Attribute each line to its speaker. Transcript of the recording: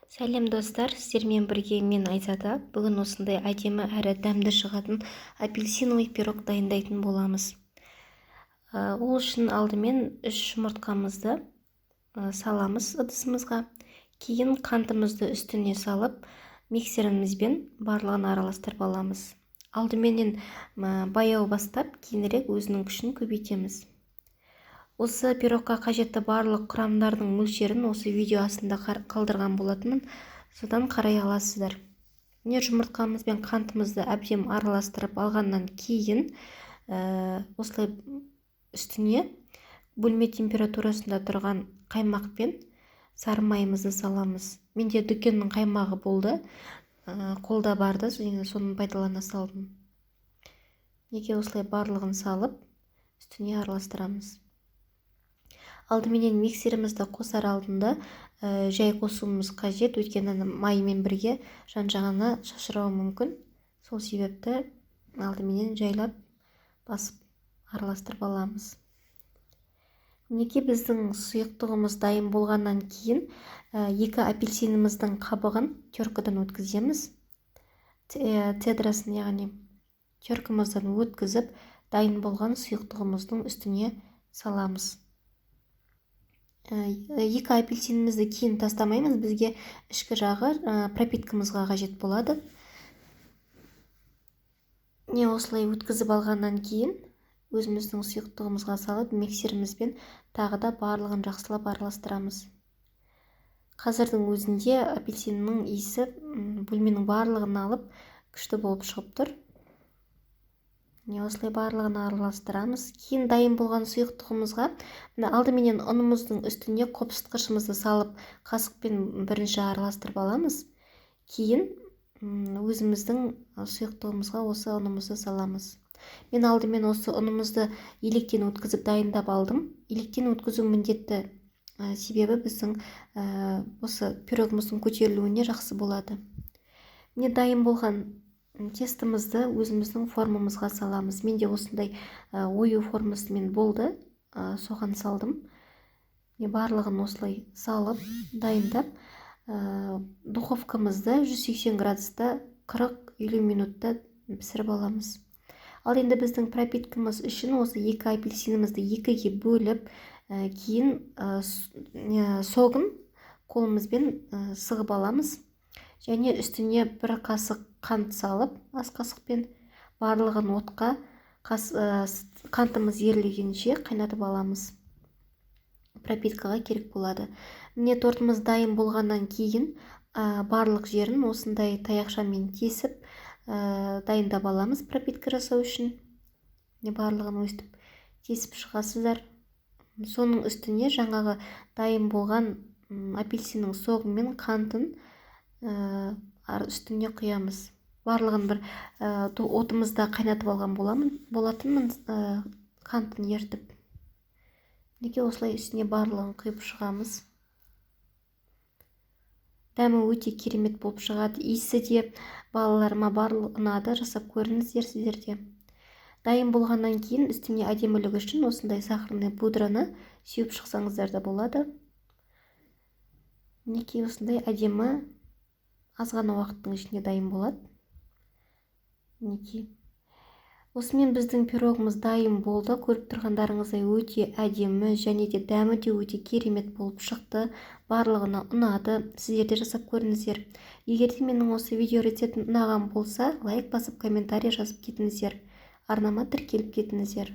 Speaker 1: Сәлем достар, сіздермен бірге мен Айзада. Бүгін осындай әдемі әрі дәмді шығатын апельсиновый пирог дайындайтын боламыз. Ол үшін алдымен 3 жұмыртқамызды саламыз ыдысымызға. Кейін қантымызды үстіне салып, миксерімізбен барлығын араластырып аламыз. Алдыменен баяу бастап, кейінірек өзінің күшін көбейтеміз. Осы пирогқа қажетті барлық құрамдардың мөлшерін осы видео астында қалдырған болатынмын. Содан қарай аласыздар. Міне жұмыртқамыз бен қантымызды әбден араластырып алғаннан кейін осылай үстіне бөлме температурасында тұрған қаймақ пен сары майымызды саламыз. Менде дүкеннің қаймағы болды. Қолда барды, соны пайдалана салдым. Неге осылай барлығын салып, үстіне араластырамыз. Алдыменен миксерімізді қосар алдында жай қосуымыз қажет, өйткені маймен бірге жан-жағына шашырауы мүмкін. Сол себепті алдыменен жайлап басып араластырып аламыз. Мінекей біздің сұйықтығымыз дайын болғаннан кейін 2 апельсиніміздің қабығын теркадан өткіземіз. Цедрасын, яғни теркамыздан өткізіп, дайын болған сұйықтығымыздың үстіне саламыз. 2 апельсинімізді кейін тастамаймыз, бізге ішкі жағы пропиткамызға қажет болады. Не осылай өткізіп алғаннан кейін өзіміздің сұйықтығымызға салып, миксерімізбен тағы да барлығын жақсылап араластырамыз. Қазірдің өзінде апельсиннің иісі бөлменің барлығын алып, күшті болып шығып тұр. Не осылай барлығын араластырамыз. Кейін дайын болған сұйықтығымызға алдыменен ұнымыздың үстіне қопсытқышымызды салып, қасықпен бірінші араластырып аламыз. Кейін өзіміздің сұйықтығымызға осы ұнымызды саламыз. Мен алдымен осы ұнымызды електен өткізіп дайындап алдым. Електен өткізу міндетті, себебі біздің осы пирогымыздың көтерілуіне жақсы болады. Міне дайын болған тестімізді өзіміздің формамызға саламыз. Менде осындай ою формасымен болды, соған салдым. Барлығын осылай салып, дайындап, духовкамызды 180 градуста 40-50 минутта пісіріп аламыз. Ал енді біздің пропиткамыз үшін осы 2 апельсинімізді 2-ге бөліп, кейін согын қолымызбен сығып аламыз. Және үстіне 1 қасық қант салып, ас қасықпен барлығын отқа қантымыз ерілгенше қайнатып аламыз. Пропиткаға керек болады. Міне тортымыз дайын болғаннан кейін барлық жерін осындай таяқшамен кесіп дайындап аламыз пропитка жасау үшін. Барлығын өстіп кесіп шығасыздар. Соның үстіне жаңағы дайын болған апельсиннің соғы мен қантын үстіне құямыз. Барлығын бір отымызда қайнатып алған болатынмын, қантын ертіп. Неге осылай үстіне барлығын құйып шығамыз. Дәмі өте керемет болып шығады. Иісі де балаларыма барлығы ұнады, жасап көріңіздер сіздерде. Дайын болғаннан кейін үстіне әдемілігі үшін осындай сахарный пудраны сеуіп шықсаңыздар да болады. Неге осындай әдемі аз ғана уақыттың ішінде дайын болады. Осымен біздің пирогымыз дайын болды. Көріп тұрғандарыңыздай өте әдемі және де дәмі де өте керемет болып шықты. Барлығына ұнады. Сіздер де жасап көріңіздер. Егер де менің осы видео рецептім ұнаған болса, лайк басып комментарий жазып кетіңіздер. Арнама тіркеліп кетіңіздер.